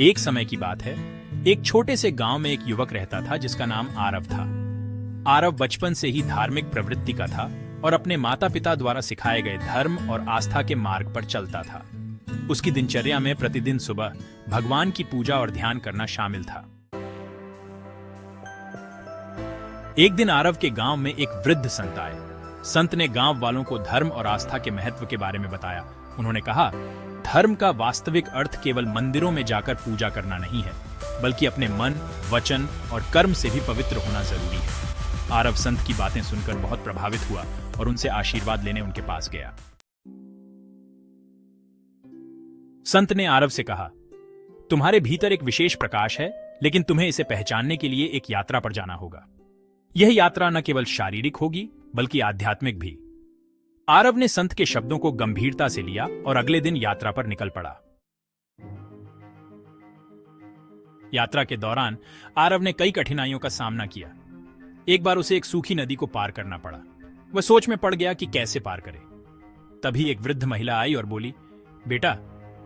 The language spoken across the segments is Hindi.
एक समय की बात है। एक छोटे से गांव में एक युवक रहता था जिसका नाम आरव था। आरव बचपन से ही धार्मिक प्रवृत्ति का था और अपने माता पिता द्वारा सिखाए गए धर्म और आस्था के मार्ग पर चलता था। उसकी दिनचर्या में प्रतिदिन सुबह भगवान की पूजा और ध्यान करना शामिल था। एक दिन आरव के गांव में एक वृद्ध संत आए। संत ने गांव वालों को धर्म और आस्था के महत्व के बारे में बताया। उन्होंने कहा, धर्म का वास्तविक अर्थ केवल मंदिरों में जाकर पूजा करना नहीं है, बल्कि अपने मन, वचन और कर्म से भी पवित्र होना जरूरी है। आरव संत की बातें सुनकर बहुत प्रभावित हुआ और उनसे आशीर्वाद लेने उनके पास गया। संत ने आरव से कहा, तुम्हारे भीतर एक विशेष प्रकाश है, लेकिन तुम्हें इसे पहचानने के लिए एक यात्रा पर जाना होगा। यह यात्रा न केवल शारीरिक होगी, बल्कि आध्यात्मिक भी। आरव ने संत के शब्दों को गंभीरता से लिया और अगले दिन यात्रा पर निकल पड़ा। यात्रा के दौरान आरव ने कई कठिनाइयों का सामना किया। एक बार उसे एक सूखी नदी को पार करना पड़ा। वह सोच में पड़ गया कि कैसे पार करे। तभी एक वृद्ध महिला आई और बोली, बेटा,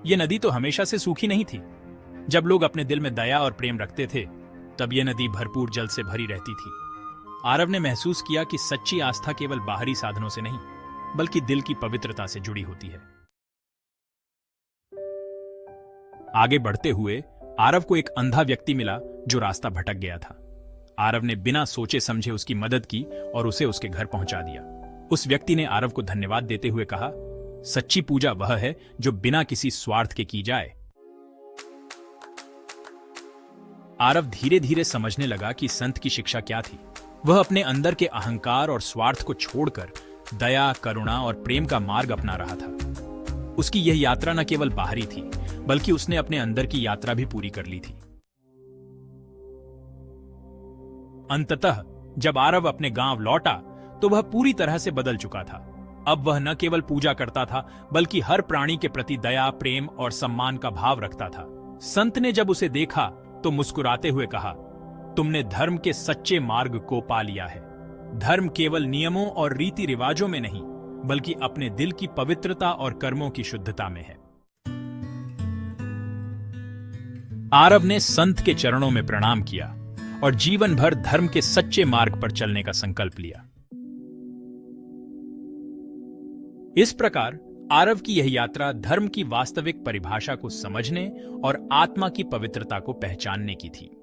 यह नदी तो हमेशा से सूखी नहीं थी। जब लोग अपने दिल में दया और प्रेम रखते थे, तब यह नदी भरपूर जल से भरी रहती थी। आरव ने महसूस किया कि सच्ची आस्था केवल बाहरी साधनों से नहीं, बल्कि दिल की पवित्रता से जुड़ी होती है। आगे बढ़ते हुए आरव को एक अंधा व्यक्ति मिला जो रास्ता भटक गया था। आरव ने बिना सोचे समझे उसकी मदद की और उसे उसके घर पहुंचा दिया। उस व्यक्ति ने आरव को धन्यवाद देते हुए कहा, सच्ची पूजा वह है जो बिना किसी स्वार्थ के की जाए। आरव धीरे धीरे समझने लगा कि संत की शिक्षा क्या थी। वह अपने अंदर के अहंकार और स्वार्थ को छोड़कर दया, करुणा और प्रेम का मार्ग अपना रहा था। उसकी यह यात्रा न केवल बाहरी थी, बल्कि उसने अपने अंदर की यात्रा भी पूरी कर ली थी। अंततः जब आरव अपने गांव लौटा, तो वह पूरी तरह से बदल चुका था। अब वह न केवल पूजा करता था, बल्कि हर प्राणी के प्रति दया, प्रेम और सम्मान का भाव रखता था। संत ने जब उसे देखा तो मुस्कुराते हुए कहा, तुमने धर्म के सच्चे मार्ग को पा लिया है। धर्म केवल नियमों और रीति रिवाजों में नहीं, बल्कि अपने दिल की पवित्रता और कर्मों की शुद्धता में है। आरव ने संत के चरणों में प्रणाम किया और जीवन भर धर्म के सच्चे मार्ग पर चलने का संकल्प लिया। इस प्रकार आरव की यह यात्रा धर्म की वास्तविक परिभाषा को समझने और आत्मा की पवित्रता को पहचानने की थी।